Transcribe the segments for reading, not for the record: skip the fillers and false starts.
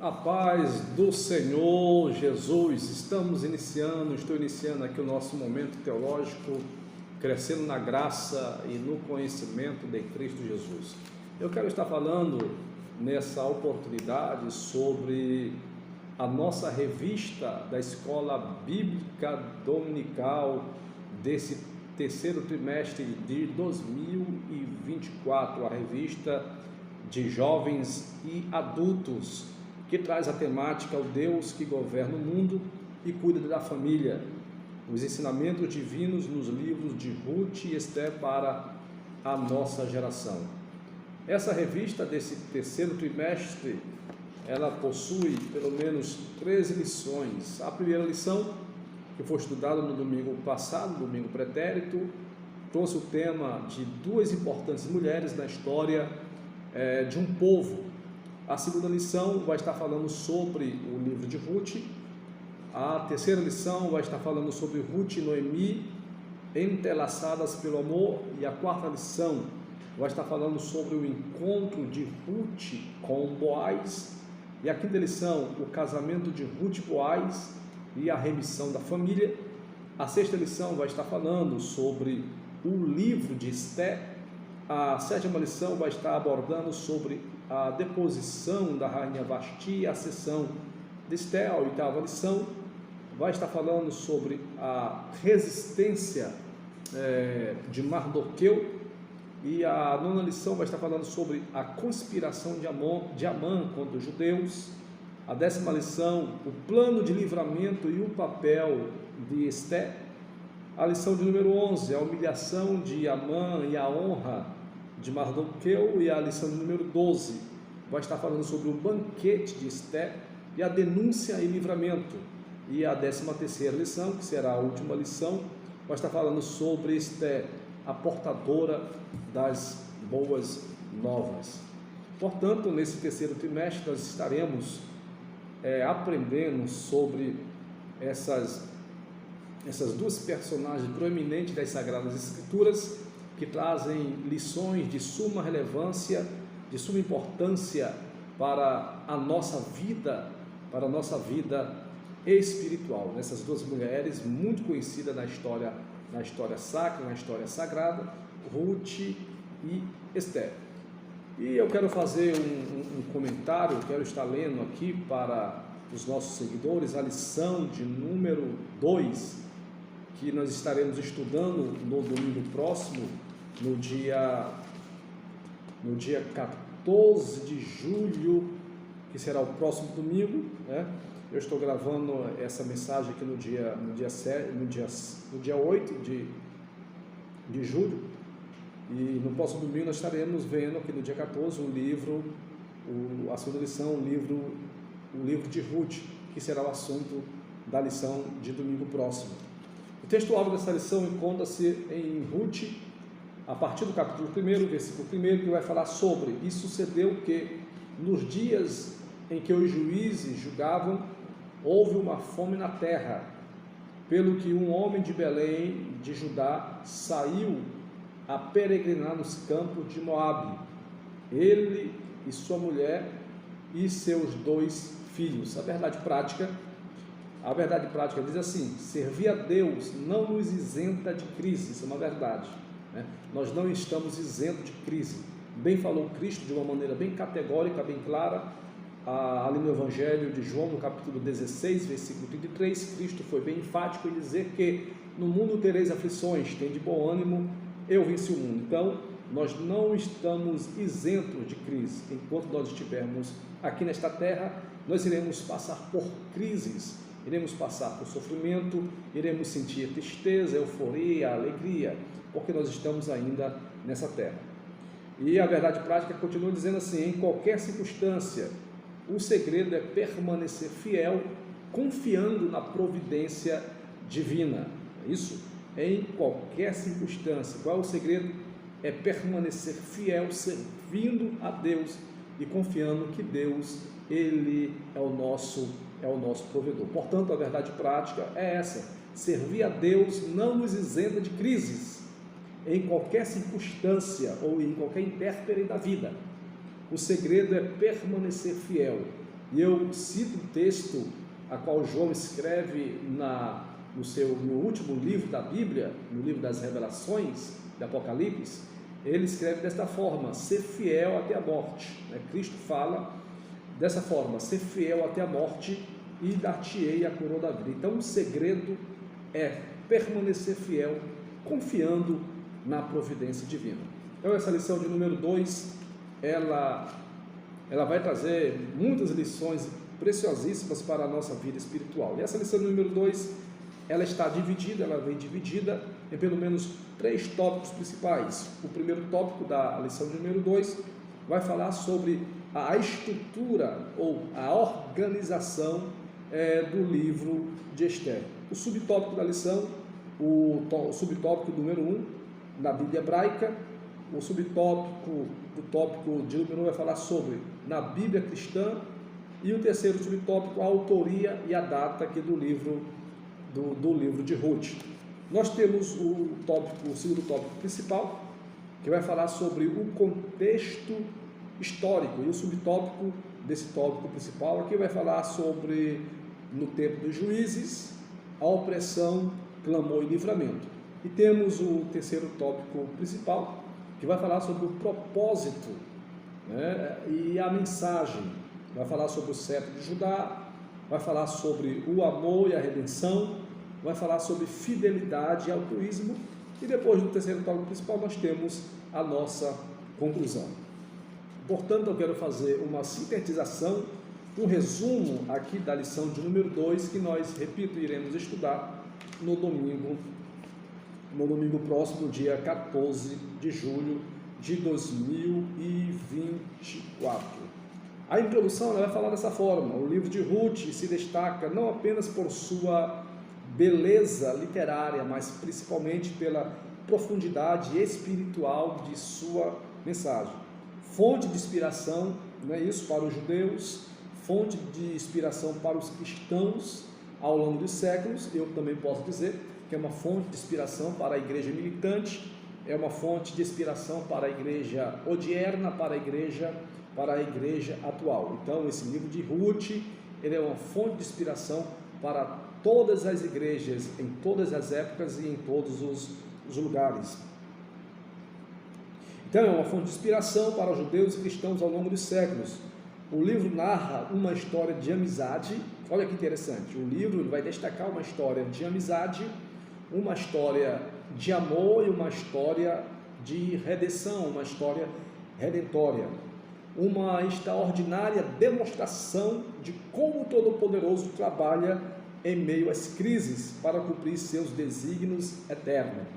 A paz do Senhor Jesus. Estou iniciando aqui o nosso momento teológico, crescendo na graça e no conhecimento de Cristo Jesus. Eu quero estar falando nessa oportunidade sobre a nossa revista da Escola Bíblica Dominical desse terceiro trimestre de 2024, a revista de jovens e adultos, que traz a temática o Deus que governa o mundo e cuida da família, os ensinamentos divinos nos livros de Ruth e Esther para a nossa geração. Essa revista desse terceiro trimestre, ela possui pelo menos 13 lições. A primeira lição, que foi estudada no domingo passado, domingo pretérito, trouxe o tema de duas importantes mulheres na história de um povo. A segunda lição vai estar falando sobre o livro de Ruth. A terceira lição vai estar falando sobre Ruth e Noemi, entrelaçadas pelo amor. E a quarta lição vai estar falando sobre o encontro de Ruth com Boaz. E a quinta lição, o casamento de Ruth e Boaz e a remissão da família. A sexta lição vai estar falando sobre o livro de Esther. A sétima lição vai estar abordando sobre a deposição da rainha Vasti, a sessão de Esther. A oitava lição vai estar falando sobre a resistência de Mardoqueu, e a nona lição vai estar falando sobre a conspiração de Amã contra os judeus. A décima lição, o plano de livramento e o papel de Esther. A lição de número 11, a humilhação de Amã e a honra de Mardoqueu. E a lição de número 12 vai estar falando sobre o banquete de Esther e a denúncia e livramento. E a 13ª lição, que será a última lição, vai estar falando sobre Esther, a portadora das boas novas. Portanto, nesse terceiro trimestre nós estaremos aprendendo sobre essas duas personagens proeminentes das Sagradas Escrituras, que trazem lições de suma relevância, de suma importância para a nossa vida espiritual. Essas duas mulheres muito conhecidas na história sacra, na história sagrada, Ruth e Esther. E eu quero fazer um comentário, quero estar lendo aqui para os nossos seguidores a lição de número 2, que nós estaremos estudando no domingo próximo, no dia 14 de julho, que será o próximo domingo, né? Eu estou gravando essa mensagem aqui no dia 8 de julho, e no próximo domingo nós estaremos vendo aqui no dia 14 a segunda lição, o livro de Ruth, que será o assunto da lição de domingo próximo. O texto-alvo dessa lição encontra-se em Ruth, a partir do capítulo 1, versículo 1, que vai falar sobre: e sucedeu que, nos dias em que os juízes julgavam, houve uma fome na terra, pelo que um homem de Belém de Judá saiu a peregrinar nos campos de Moabe, ele e sua mulher e seus 2 filhos. A verdade prática diz assim: servir a Deus não nos isenta de crise. Isso é uma verdade, né? Nós não estamos isentos de crise. Bem falou Cristo de uma maneira bem categórica, bem clara, ali no Evangelho de João, no capítulo 16, versículo 33, Cristo foi bem enfático em dizer que no mundo tereis aflições, tende bom ânimo, eu venci o mundo. Então, nós não estamos isentos de crise. Enquanto nós estivermos aqui nesta terra, nós iremos passar por crises, iremos passar por sofrimento, iremos sentir tristeza, euforia, alegria, porque nós estamos ainda nessa terra. E a verdade prática continua dizendo assim: em qualquer circunstância, o segredo é permanecer fiel, confiando na providência divina. Isso, em qualquer circunstância. Qual é o segredo? É permanecer fiel, servindo a Deus e confiando que Deus, Ele é o nosso provedor. Portanto, a verdade prática é essa: servir a Deus não nos isenta de crises, em qualquer circunstância ou em qualquer intérprete da vida. O segredo é permanecer fiel, E eu cito o texto a qual João escreve no último livro da Bíblia, no livro das Revelações, de Apocalipse. Ele escreve desta forma: ser fiel até a morte. Cristo fala dessa forma: ser fiel até a morte e dar-te-ei a coroa da vida. Então o segredo é permanecer fiel, confiando na providência divina. Então essa lição de número 2, ela vai trazer muitas lições preciosíssimas para a nossa vida espiritual. E essa lição número 2, ela vem dividida em pelo menos 3 tópicos principais. O primeiro tópico da lição de número 2 vai falar sobre a estrutura ou a organização do livro de Esther. O subtópico da lição, o subtópico número 1, na Bíblia hebraica. O subtópico do tópico de número 1 vai falar sobre na Bíblia cristã. E o terceiro subtópico, a autoria e a data aqui do livro de Ruth. Nós temos o segundo tópico principal, que vai falar sobre o contexto histórico, e o subtópico desse tópico principal aqui vai falar sobre, no tempo dos juízes, a opressão, clamor e livramento. E temos o terceiro tópico principal, que vai falar sobre o propósito, e a mensagem. Vai falar sobre o cetro de Judá, vai falar sobre o amor e a redenção, vai falar sobre fidelidade e altruísmo, e depois do terceiro tópico principal nós temos a nossa conclusão. Portanto, eu quero fazer uma sintetização, um resumo aqui da lição de número 2, que nós, repito, iremos estudar no domingo próximo, dia 14 de julho de 2024. A introdução ela vai falar dessa forma: o livro de Ruth se destaca não apenas por sua beleza literária, mas principalmente pela profundidade espiritual de sua mensagem. Fonte de inspiração, isso para os judeus, fonte de inspiração para os cristãos ao longo dos séculos. Eu também posso dizer que é uma fonte de inspiração para a igreja militante, é uma fonte de inspiração para a igreja odierna, para a igreja atual. Então, esse livro de Ruth, ele é uma fonte de inspiração para todas as igrejas, em todas as épocas e em todos os lugares. Então, é uma fonte de inspiração para judeus e cristãos ao longo dos séculos. O livro narra uma história de amizade. Olha que interessante, o livro vai destacar uma história de amizade, uma história de amor e uma história de redenção, uma história redentória. Uma extraordinária demonstração de como o Todo-Poderoso trabalha em meio às crises para cumprir seus desígnios eternos.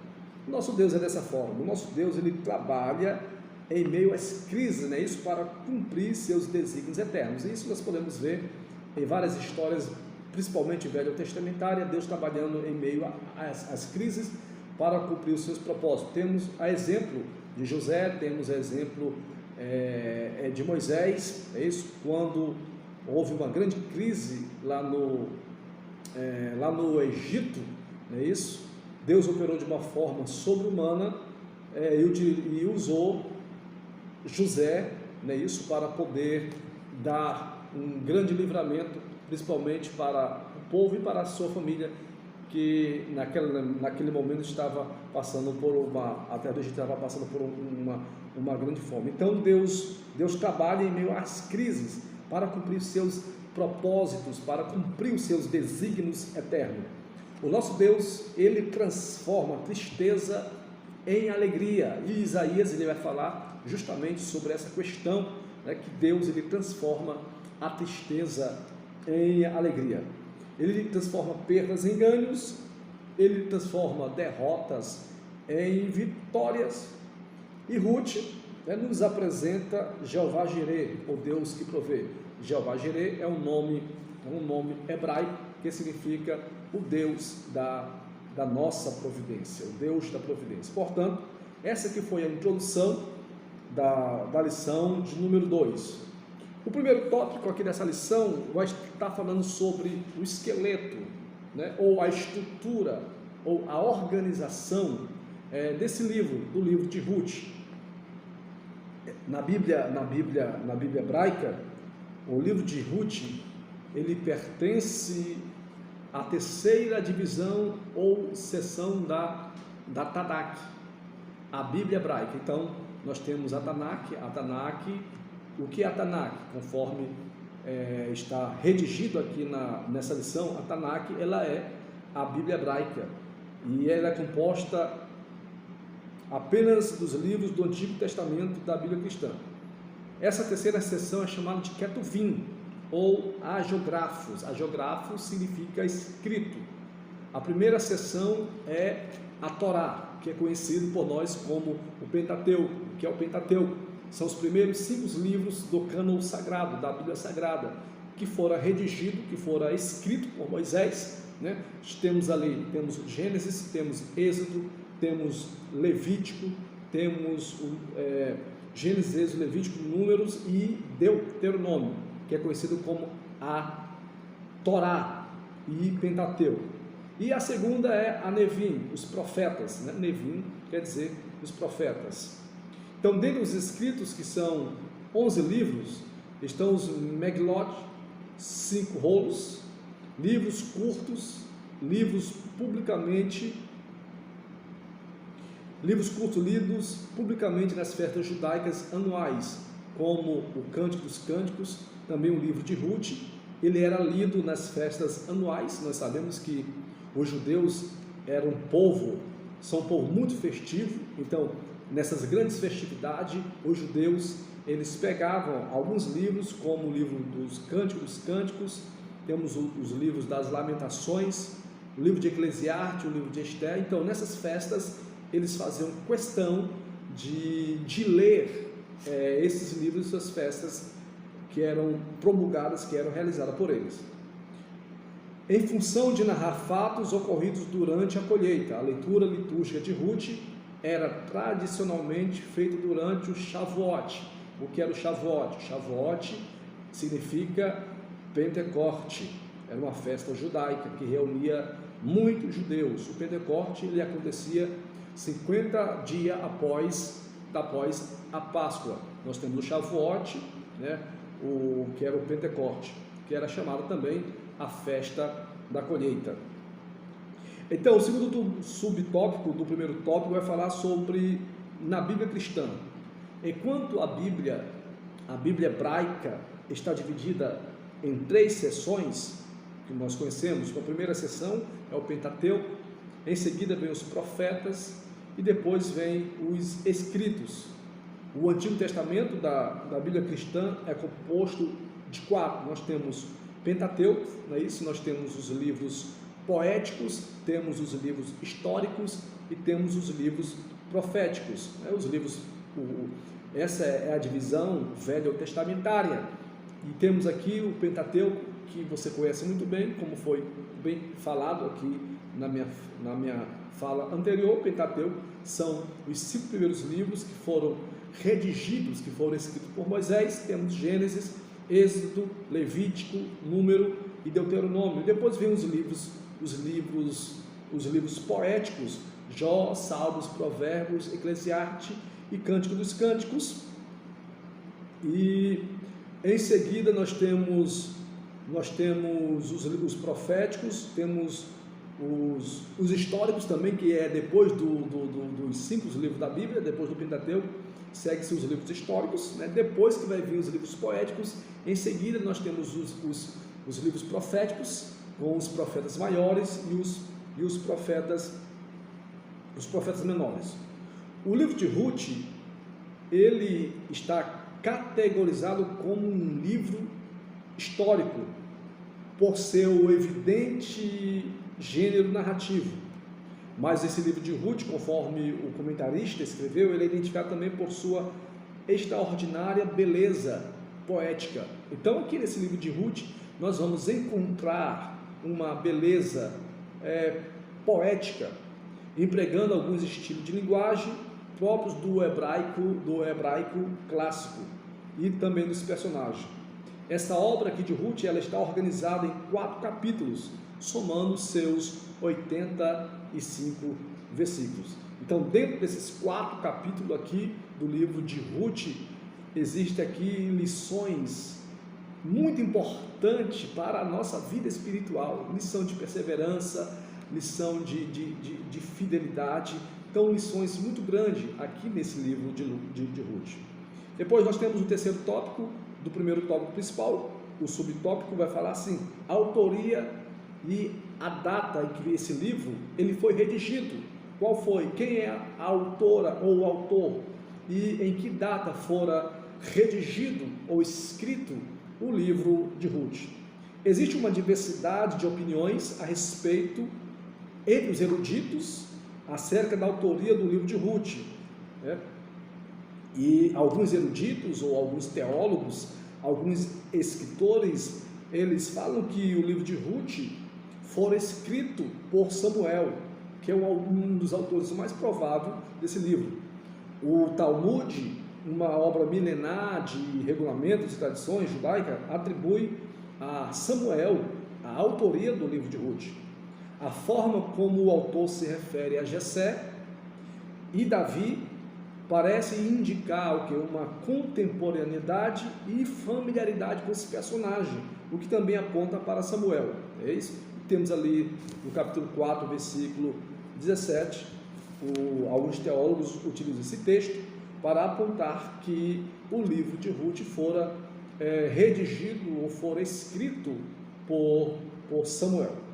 O nosso Deus é dessa forma. O nosso Deus, ele trabalha em meio às crises, isso para cumprir seus desígnios eternos. E isso nós podemos ver em várias histórias, principalmente velho testamentária, Deus trabalhando em meio às crises para cumprir os seus propósitos. Temos a exemplo de José, temos a exemplo de Moisés, quando houve uma grande crise lá no Egito, Deus operou de uma forma sobre-humana e usou José, para poder dar um grande livramento, principalmente para o povo e para a sua família, que naquele momento estava passando a terra do Egito estava passando por uma grande fome. Então Deus trabalha em meio às crises para cumprir seus propósitos, para cumprir os seus desígnios eternos. O nosso Deus, ele transforma a tristeza em alegria, e Isaías ele vai falar justamente sobre essa questão, que Deus ele transforma a tristeza em alegria. Ele transforma perdas em ganhos, ele transforma derrotas em vitórias. E Ruth nos apresenta Jeová Jireh, o Deus que provê. Jeová Jireh é um nome hebraico que significa o Deus da nossa providência, o Deus da providência. Portanto, essa que foi a introdução da lição de número 2. O primeiro tópico aqui dessa lição vai estar falando sobre o esqueleto, ou a estrutura, ou a organização desse livro, do livro de Ruth. Na Bíblia hebraica, O livro de Ruth, ele pertence à terceira divisão ou seção da Tanakh, a Bíblia hebraica. Então, nós temos a Tanakh. O que é a Tanakh? Conforme está redigido aqui nessa lição, a Tanakh, ela é a Bíblia hebraica, e ela é composta apenas dos livros do Antigo Testamento da Bíblia cristã. Essa terceira seção é chamada de Ketuvim, ou agiografos. Agiografos significa escrito. A primeira seção é a Torá, que é conhecido por nós como o Pentateuco. O que é o Pentateuco? São os primeiros 5 livros do cânon sagrado, da Bíblia Sagrada, que fora redigido, que fora escrito por Moisés, né? Temos Gênesis, temos Êxodo, temos Levítico, temos Gênesis, Êxodo, Levítico, Números e Deuteronômio, que é conhecido como a Torá e Pentateuco. E a segunda é a Nevim, os profetas, né? Nevim quer dizer os profetas. Então, dentro dos escritos, que são 11 livros, estão os Megilot, 5 rolos, livros curtos, livros curtos lidos publicamente nas festas judaicas anuais, como o Cântico dos Cânticos, também o livro de Ruth. Ele era lido nas festas anuais. Nós sabemos que os judeus são um povo muito festivo. Então, nessas grandes festividades, os judeus, eles pegavam alguns livros, como o livro dos Cânticos, temos os livros das Lamentações, o livro de Eclesiastes, o livro de Esther. Então, nessas festas, eles faziam questão de ler esses livros, essas festas que eram promulgadas, que eram realizadas por eles. Em função de narrar fatos ocorridos durante a colheita, a leitura litúrgica de Ruth era tradicionalmente feita durante o Shavuot. O que era o Shavuot? Shavuot significa Pentecoste. Era uma festa judaica que reunia muitos judeus. O Pentecoste ele acontecia 50 dias após a Páscoa. Nós temos o Shavuot, né, que era o Pentecoste, que era chamado também a festa da colheita. Então, o segundo subtópico do primeiro tópico vai falar sobre na Bíblia cristã. Enquanto a Bíblia hebraica está dividida em 3 seções, que nós conhecemos. A primeira seção é o Pentateuco, em seguida vem os profetas e depois vem os escritos. O Antigo Testamento da Bíblia cristã é composto de 4. Nós temos Pentateuco, não é isso? Nós temos os livros poéticos, temos os livros históricos e temos os livros proféticos, né? Essa é a divisão velho-testamentária. E temos aqui o Pentateuco, que você conhece muito bem, como foi bem falado aqui na minha fala anterior. O Pentateuco são os 5 primeiros livros que foram redigidos, que foram escritos por Moisés. Temos Gênesis, Êxodo, Levítico, Número e Deuteronômio. Depois vem os livros poéticos, Jó, Salmos, Provérbios, Eclesiastes e Cântico dos Cânticos. E em seguida nós temos os proféticos, temos os históricos também, que é depois dos 5 livros da Bíblia, depois do Pentateuco, segue-se os livros históricos, né? Depois que vai vir os livros poéticos. Em seguida nós temos os livros proféticos, com os profetas maiores e os profetas menores. O livro de Ruth, ele está categorizado como um livro histórico, por seu evidente gênero narrativo. Mas esse livro de Ruth, conforme o comentarista escreveu, ele é identificado também por sua extraordinária beleza poética. Então, aqui nesse livro de Ruth, nós vamos encontrar uma beleza poética, empregando alguns estilos de linguagem próprios do hebraico clássico e também dos personagens. Essa obra aqui de Ruth, ela está organizada em 4 capítulos, somando seus 85 versículos. Então, dentro desses 4 capítulos aqui do livro de Ruth, existem aqui lições muito importante para a nossa vida espiritual, lição de perseverança, lição de fidelidade. Então, lições muito grandes aqui nesse livro de Ruth. Depois nós temos o terceiro tópico do primeiro tópico principal. O subtópico vai falar assim: a autoria e a data em que esse livro ele foi redigido. Qual foi? Quem é a autora ou o autor? E em que data fora redigido ou escrito o livro de Ruth? Existe uma diversidade de opiniões a respeito entre os eruditos acerca da autoria do livro de Ruth, né? E alguns eruditos ou alguns teólogos, alguns escritores, eles falam que o livro de Ruth foi escrito por Samuel, que é um dos autores mais prováveis desse livro. O Talmud, uma obra milenar de regulamentos e tradições judaicas, atribui a Samuel a autoria do livro de Ruth. A forma como o autor se refere a Jessé e Davi parece indicar o que? Uma contemporaneidade e familiaridade com esse personagem, o que também aponta para Samuel. É isso? Temos ali no capítulo 4, versículo 17, alguns teólogos utilizam esse texto para apontar que o livro de Ruth fora redigido ou fora escrito por Samuel.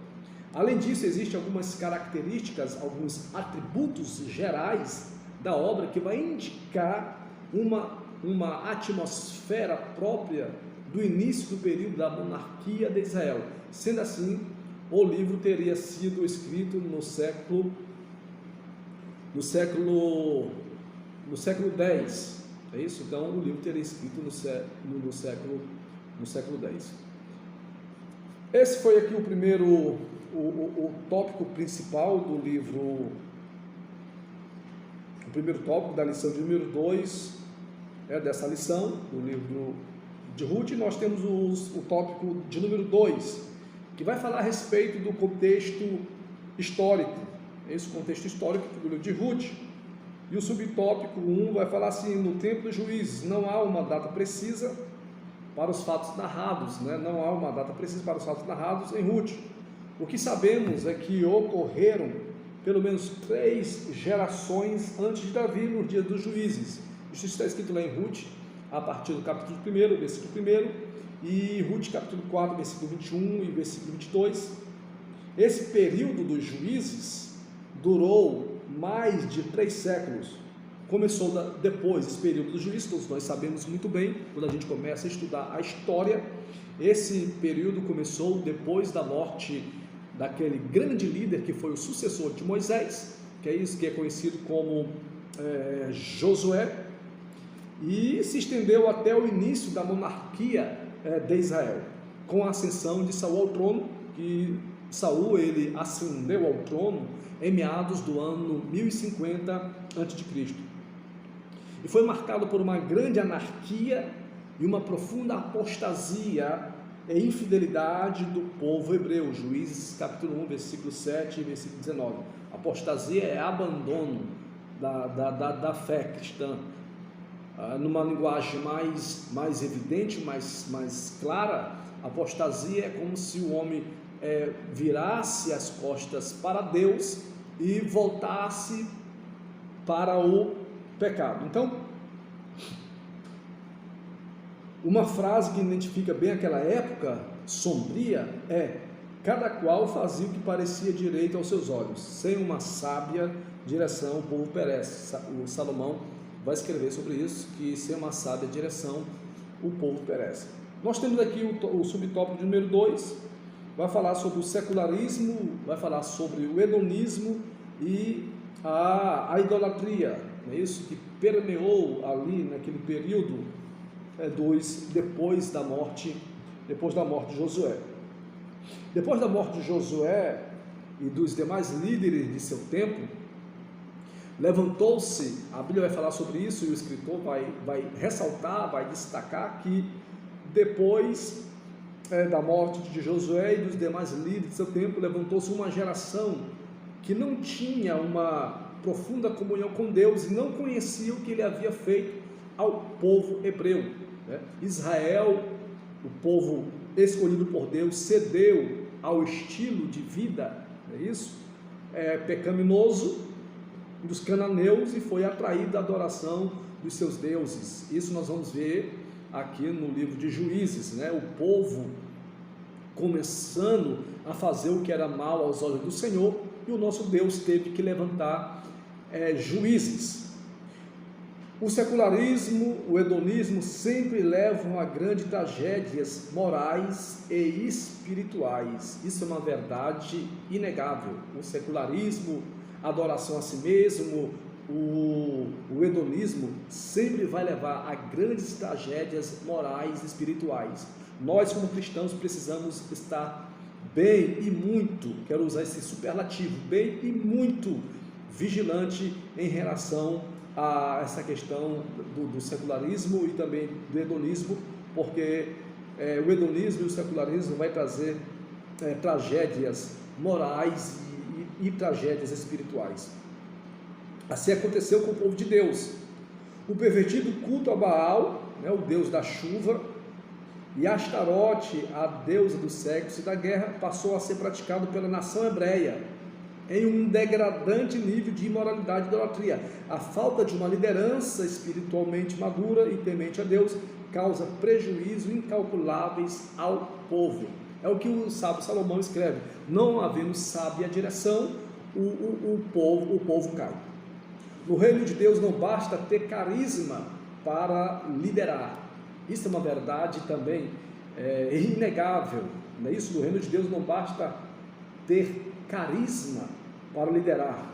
Além disso, existem algumas características, alguns atributos gerais da obra que vai indicar uma atmosfera própria do início do período da monarquia de Israel. Sendo assim, o livro teria sido escrito no século X. É isso? Então, o livro teria escrito no século X. Esse foi aqui o primeiro, o tópico principal do livro, o primeiro tópico da lição de número 2, dessa lição, do livro de Ruth. Nós temos o tópico de número 2, que vai falar a respeito do contexto histórico, esse contexto histórico do livro de Ruth. E o subtópico 1 vai falar assim: no tempo dos juízes, não há uma data precisa para os fatos narrados, né? Não há uma data precisa para os fatos narrados em Ruth. O que sabemos é que ocorreram pelo menos 3 gerações antes de Davi, nos dias dos juízes. Isso está escrito lá em Ruth, a partir do capítulo 1, versículo 1, e Ruth capítulo 4, versículo 21 e versículo 22. Esse período dos juízes durou mais de 3 séculos. Começou depois desse período dos juízes, todos nós sabemos muito bem, quando a gente começa a estudar a história. Esse período começou depois da morte daquele grande líder que foi o sucessor de Moisés, que é isso que é conhecido como Josué, e se estendeu até o início da monarquia de Israel, com a ascensão de Saul ao trono, que Saul ele ascendeu ao trono em meados do ano 1050 a.C. E foi marcado por uma grande anarquia e uma profunda apostasia e infidelidade do povo hebreu. Juízes capítulo 1, versículo 7 e versículo 19. Apostasia é abandono da fé cristã. Numa linguagem mais evidente, mais clara, apostasia é como se o homem virasse as costas para Deus e voltasse para o pecado. Então, uma frase que identifica bem aquela época sombria é: cada qual fazia o que parecia direito aos seus olhos, sem uma sábia direção o povo perece. O Salomão vai escrever sobre isso, que sem uma sábia direção o povo perece. Nós temos aqui o subtópico número 2, vai falar sobre o secularismo, vai falar sobre o hedonismo e a idolatria, não é isso? Que permeou ali naquele período depois da morte de Josué. Depois da morte de Josué e dos demais líderes de seu tempo, levantou-se, a Bíblia vai falar sobre isso, e o escritor vai ressaltar, vai destacar que depois da morte de Josué e dos demais líderes de seu tempo, levantou-se uma geração que não tinha uma profunda comunhão com Deus e não conhecia o que ele havia feito ao povo hebreu, né? Israel o povo escolhido por Deus cedeu ao estilo de vida, é isso? Pecaminoso dos cananeus e foi atraído à adoração dos seus deuses. Isso nós vamos ver aqui no livro de Juízes, né? O povo começando a fazer o que era mal aos olhos do Senhor, e o nosso Deus teve que levantar juízes. O secularismo, o hedonismo sempre levam a grandes tragédias morais e espirituais. Isso é uma verdade inegável. O secularismo, a adoração a si mesmo, o hedonismo sempre vai levar a grandes tragédias morais e espirituais. Nós, como cristãos, precisamos estar bem e muito, quero usar esse superlativo, bem e muito vigilante em relação a essa questão do secularismo e também do hedonismo, porque o hedonismo e o secularismo vai trazer tragédias morais e tragédias espirituais. Assim aconteceu com o povo de Deus. O pervertido culto a Baal, né, o deus da chuva, e Astarote, a deusa do sexo e da guerra, passou a ser praticado pela nação hebreia em um degradante nível de imoralidade e idolatria. A falta de uma liderança espiritualmente madura e temente a Deus causa prejuízos incalculáveis ao povo. É o que o sábio Salomão escreve: não havendo sábia direção, o povo cai. No reino de Deus não basta ter carisma para liderar. Isso é uma verdade também inegável, não é isso? No reino de Deus não basta ter carisma para liderar,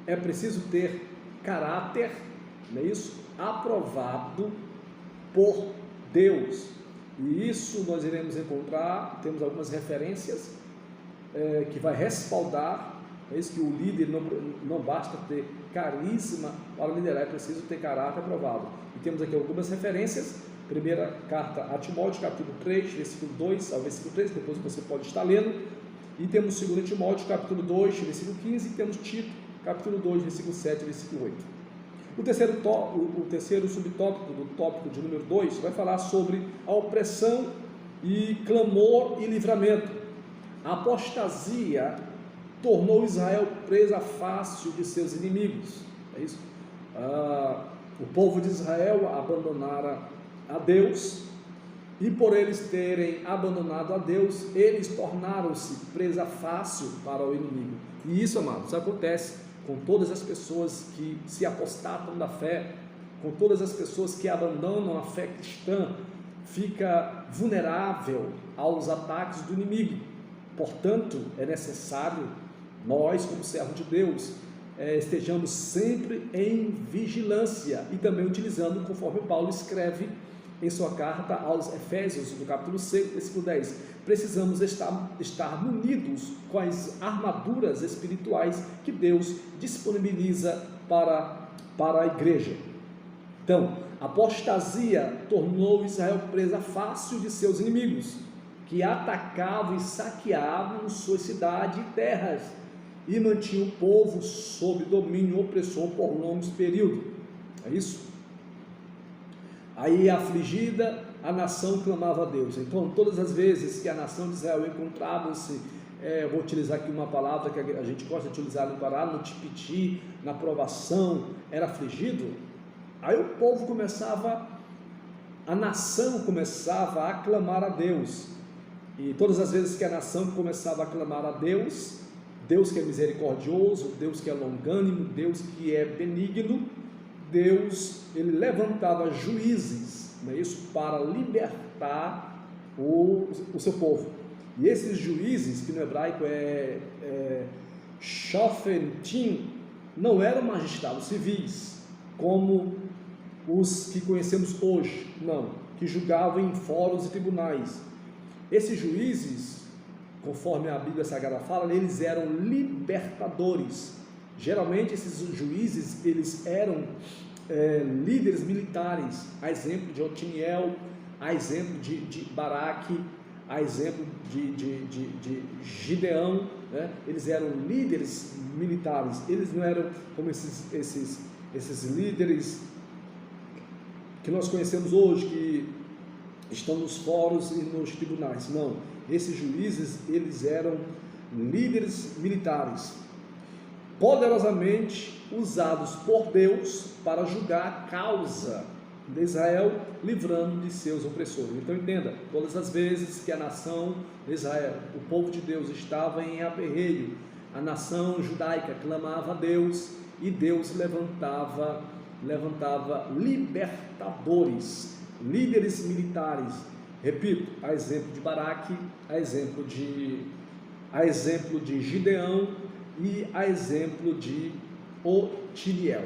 é preciso ter caráter, não é isso? Aprovado por Deus. E isso nós iremos encontrar, temos algumas referências que vai respaldar, é isso, que o líder não basta ter carisma para liderar, é preciso ter caráter aprovado. E temos aqui algumas referências. Primeira carta a Timóteo, capítulo 3, versículo 2 ao versículo 3, depois você pode estar lendo. E temos 2 Timóteo, capítulo 2, versículo 15, e temos Tito, capítulo 2, versículo 7 e versículo 8. O terceiro subtópico do tópico de número 2 vai falar sobre a opressão e clamor e livramento. A apostasia tornou Israel presa fácil de seus inimigos. É isso? O povo de Israel abandonara a Deus, e por eles terem abandonado a Deus, eles tornaram-se presa fácil para o inimigo. E isso, amados, acontece com todas as pessoas que se apostatam da fé, com todas as pessoas que abandonam a fé cristã, fica vulnerável aos ataques do inimigo. Portanto, é necessário nós, como servos de Deus, estejamos sempre em vigilância e também utilizando, conforme Paulo escreve em sua carta aos Efésios, no capítulo 6, versículo 10, precisamos estar munidos com as armaduras espirituais que Deus disponibiliza para a igreja. Então, a apostasia tornou Israel presa fácil de seus inimigos, que atacavam e saqueavam suas cidades e terras, e mantinham o povo sob domínio opressor por longos períodos. É isso? Aí, afligida, a nação clamava a Deus. Então, todas as vezes que a nação de Israel encontrava-se, vou utilizar aqui uma palavra que a gente gosta de utilizar no Pará, no tipiti, na provação, era afligido, aí o povo a nação começava a clamar a Deus. E todas as vezes que a nação começava a clamar a Deus, Deus que é misericordioso, Deus que é longânimo, Deus que é benigno, Deus, ele levantava juízes, não é isso, para libertar o seu povo. E esses juízes, que no hebraico shofetim, não eram magistrados civis, como os que conhecemos hoje, não, que julgavam em fóruns e tribunais. Esses juízes, conforme a Bíblia Sagrada fala, eles eram libertadores. Geralmente esses juízes, eles eram líderes militares, a exemplo de Otiniel, a exemplo de Baraque, a exemplo de Gideão, né? Eles eram líderes militares, eles não eram como esses líderes que nós conhecemos hoje, que estão nos fóruns e nos tribunais. Não, esses juízes, eles eram líderes militares, poderosamente usados por Deus para julgar a causa de Israel, livrando de seus opressores. Então entenda, todas as vezes que a nação de Israel, o povo de Deus, estava em aperreio, a nação judaica clamava a Deus, e Deus levantava libertadores, líderes militares. Repito, a exemplo de Baraque, a exemplo de Gideão e a exemplo de Otiniel.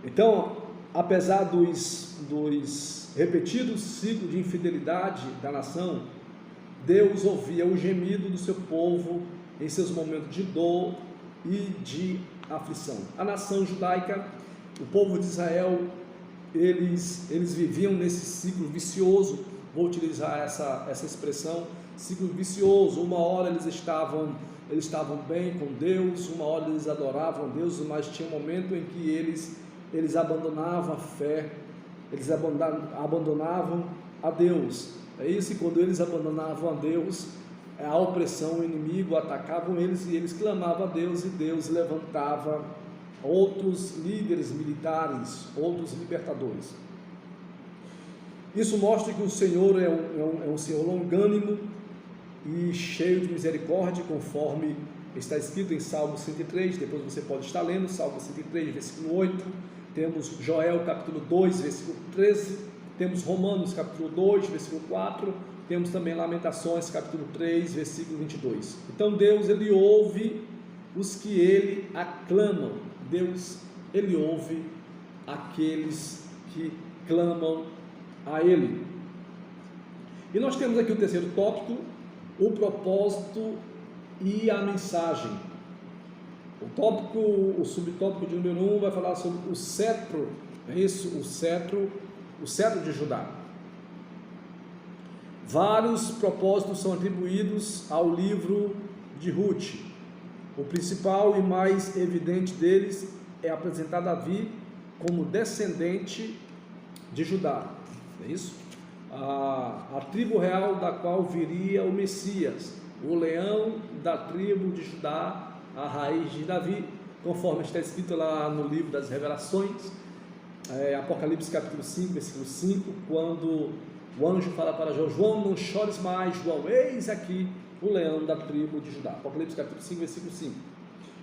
Então, apesar dos repetidos ciclos de infidelidade da nação, Deus ouvia o gemido do seu povo em seus momentos de dor e de aflição. A nação judaica, o povo de Israel, eles viviam nesse ciclo vicioso. Vou utilizar essa expressão, ciclo vicioso. Uma hora eles estavam bem com Deus, uma hora eles adoravam a Deus, mas tinha um momento em que eles abandonavam a fé, eles abandonavam a Deus. É isso, e quando eles abandonavam a Deus, a opressão, o inimigo atacavam eles, e eles clamavam a Deus, e Deus levantava outros líderes militares, outros libertadores. Isso mostra que o Senhor é um Senhor longânimo e cheio de misericórdia, conforme está escrito em Salmo 103, depois você pode estar lendo, Salmo 103, versículo 8, temos Joel capítulo 2, versículo 13, temos Romanos capítulo 2, versículo 4, temos também Lamentações capítulo 3, versículo 22. Então Deus, ele ouve os que ele aclamam. Deus, ele ouve aqueles que clamam a ele. E nós temos aqui o terceiro tópico, o propósito e a mensagem. O subtópico de número 1 vai falar sobre o cetro, é isso? O cetro de Judá. Vários propósitos são atribuídos ao livro de Ruth. O principal e mais evidente deles é apresentar Davi como descendente de Judá, é isso? A tribo real da qual viria o Messias, o leão da tribo de Judá, a raiz de Davi, conforme está escrito lá no livro das Revelações, Apocalipse capítulo 5, versículo 5, quando o anjo fala para João: não chores mais, João, eis aqui o leão da tribo de Judá. Apocalipse capítulo 5, versículo 5.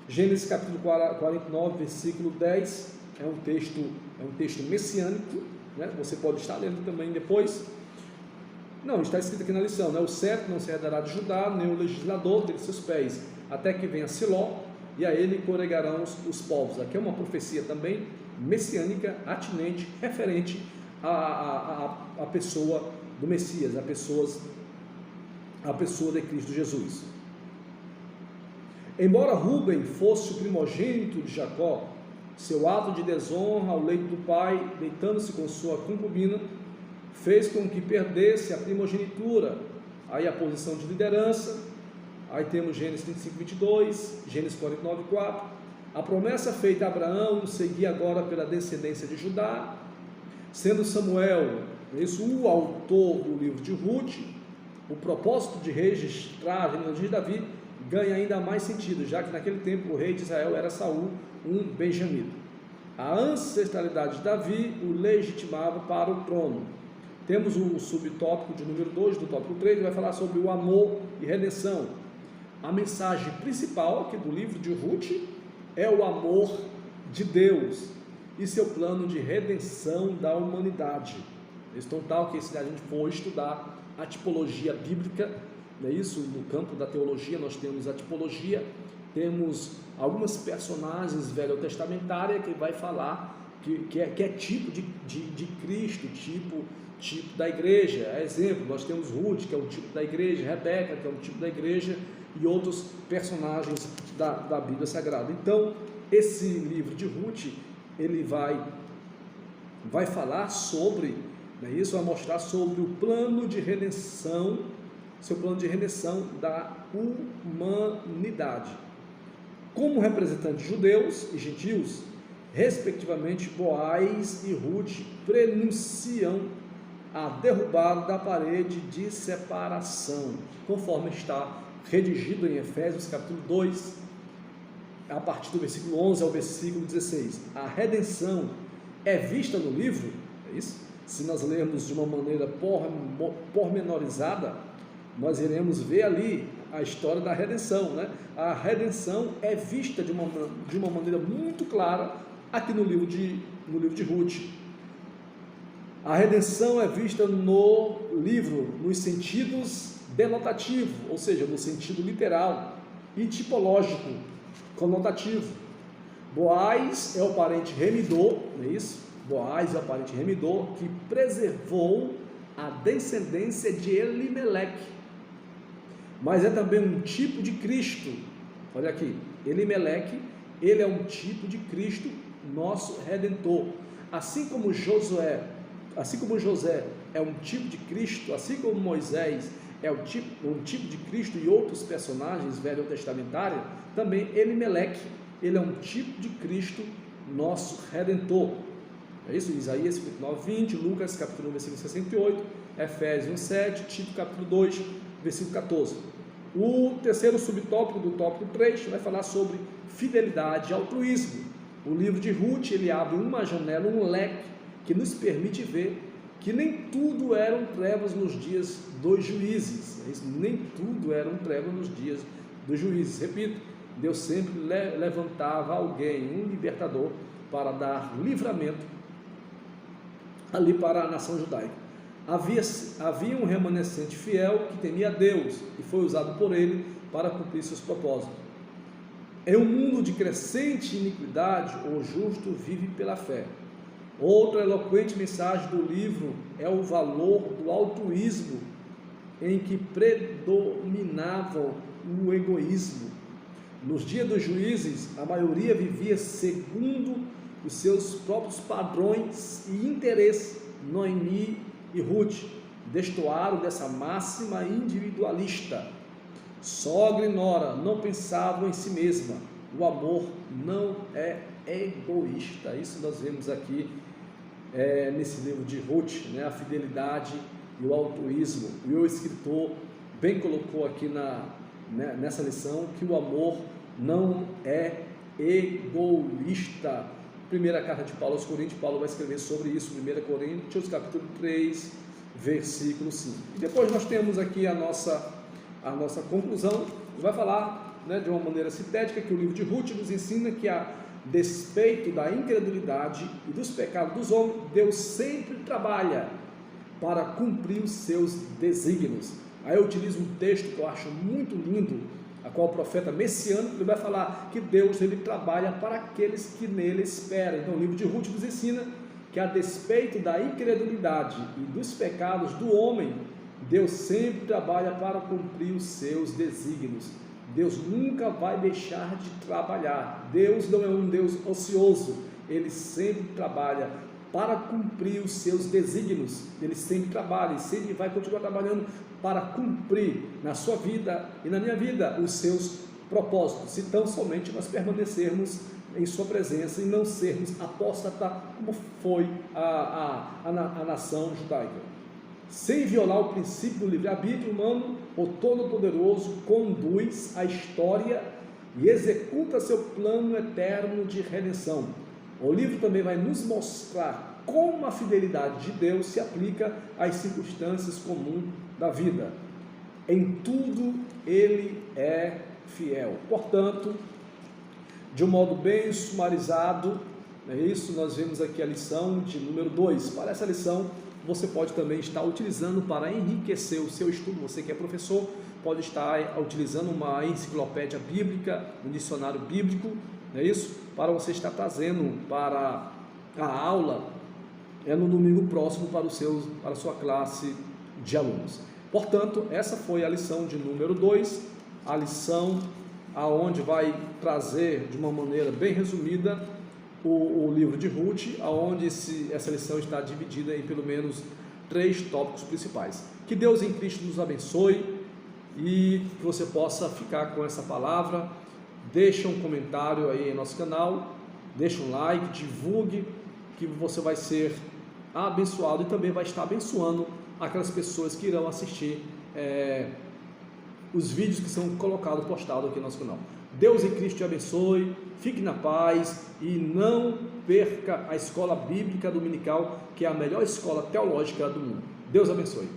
Gênesis capítulo 49, versículo 10, é um texto messiânico, né? Você pode estar lendo também depois. Não, está escrito aqui na lição, né? O cetro não se herdará de Judá, nem o legislador dentre seus pés, até que venha Siló, e a ele congregarão os povos. Aqui é uma profecia também messiânica, atinente, referente à pessoa do Messias, a pessoa de Cristo Jesus. Embora Rúben fosse o primogênito de Jacó, seu ato de desonra ao leito do pai, deitando-se com sua concubina, fez com que perdesse a primogenitura. Aí a posição de liderança. Aí temos Gênesis 35, 22, Gênesis 49, 4. A promessa feita a Abraão seguia agora pela descendência de Judá, sendo Samuel, o autor do livro de Ruth. O propósito de registrar a genealogia de Davi ganha ainda mais sentido, já que naquele tempo o rei de Israel era Saul, um benjamita. A ancestralidade de Davi o legitimava para o trono. Temos o subtópico de número 2 do tópico 3, que vai falar sobre o amor e redenção. A mensagem principal aqui do livro de Ruth é o amor de Deus e seu plano de redenção da humanidade. Então, tal que se a gente for estudar a tipologia bíblica, não é isso? No campo da teologia nós temos a tipologia, temos algumas personagens velho-testamentárias que vai falar que é tipo de Cristo, tipo da igreja. Exemplo, nós temos Ruth, que é um tipo da igreja, Rebeca, que é um tipo da igreja, e outros personagens da Bíblia Sagrada. Então, esse livro de Ruth, ele vai falar sobre, não é isso? Vai mostrar sobre o plano de redenção, seu plano de redenção da humanidade. Como representantes judeus e gentios, respectivamente, Boaz e Ruth prenunciam a derrubada da parede de separação, conforme está redigido em Efésios capítulo 2, a partir do versículo 11 ao versículo 16. A redenção é vista no livro, é isso? Se nós lermos de uma maneira pormenorizada, nós iremos ver ali a história da redenção, né? A redenção é vista de uma maneira muito clara aqui no livro de Ruth. A redenção é vista no livro nos sentidos denotativo, ou seja, no sentido literal, e tipológico, conotativo. Boaz é o parente remidor, não é isso? Boaz é o parente remidor que preservou a descendência de Elimeleque, mas é também um tipo de Cristo. Olha aqui, Elimeleque, ele é um tipo de Cristo, nosso Redentor. Assim como José é um tipo de Cristo, assim como Moisés é um tipo de Cristo e outros personagens velho-testamentários, também Elimeleque, ele é um tipo de Cristo, nosso Redentor. É isso? Isaías 9:20, Lucas capítulo 1, versículo 68, Efésios 1:7, Tito capítulo 2, versículo 14. O terceiro subtópico do tópico 3 vai falar sobre fidelidade e altruísmo. O livro de Ruth, ele abre uma janela, um leque, que nos permite ver que nem tudo eram trevas nos dias dos juízes. Nem tudo eram trevas nos dias dos juízes. Repito, Deus sempre levantava alguém, um libertador, para dar livramento ali para a nação judaica. Havia um remanescente fiel que temia a Deus e foi usado por ele para cumprir seus propósitos. Em um mundo de crescente iniquidade, o justo vive pela fé. Outra eloquente mensagem do livro é o valor do altruísmo, em que predominava o egoísmo. Nos dias dos juízes, a maioria vivia segundo os seus próprios padrões e interesses. Noemi e Ruth destoaram dessa máxima individualista. Sogra e nora não pensavam em si mesma. O amor não é egoísta. Isso nós vemos aqui nesse livro de Ruth, né? A fidelidade e o altruísmo. E o escritor bem colocou aqui nessa lição que o amor não é egoísta. Primeira carta de Paulo aos Coríntios, Paulo vai escrever sobre isso, 1 Coríntios capítulo 3, versículo 5. E depois nós temos aqui a nossa conclusão, e vai falar, né, de uma maneira sintética, que o livro de Ruth nos ensina que, a despeito da incredulidade e dos pecados dos homens, Deus sempre trabalha para cumprir os seus desígnios. Aí eu utilizo um texto que eu acho muito lindo, a qual o profeta messiânico ele vai falar que Deus ele trabalha para aqueles que nele esperam. Então o livro de Ruth nos ensina que, a despeito da incredulidade e dos pecados do homem, Deus sempre trabalha para cumprir os seus desígnios. Deus nunca vai deixar de trabalhar. Deus não é um Deus ocioso, Ele sempre trabalha para cumprir os seus desígnios. Ele sempre trabalha e sempre vai continuar trabalhando para cumprir na sua vida e na minha vida os seus propósitos, se tão somente nós permanecermos em sua presença e não sermos apóstata como foi a nação judaica. Sem violar o princípio do livre-arbítrio humano, o Todo-Poderoso conduz a história e executa seu plano eterno de redenção. O livro também vai nos mostrar como a fidelidade de Deus se aplica às circunstâncias comuns da vida. Em tudo Ele é fiel. Portanto, de um modo bem sumarizado, é isso, nós vemos aqui a lição de número 2. Para essa lição, você pode também estar utilizando para enriquecer o seu estudo. Você que é professor, pode estar utilizando uma enciclopédia bíblica, um dicionário bíblico, não é isso? Para você estar trazendo para a aula no domingo próximo para a sua classe de alunos. Portanto, essa foi a lição de número 2, a lição aonde vai trazer de uma maneira bem resumida o livro de Ruth, aonde essa lição está dividida em pelo menos 3 tópicos principais. Que Deus em Cristo nos abençoe e que você possa ficar com essa palavra. Deixa um comentário aí em nosso canal, deixa um like, divulgue, que você vai ser abençoado e também vai estar abençoando aquelas pessoas que irão assistir os vídeos que são colocados, postados aqui no nosso canal. Deus em Cristo te abençoe, fique na paz e não perca a escola bíblica dominical, que é a melhor escola teológica do mundo. Deus abençoe.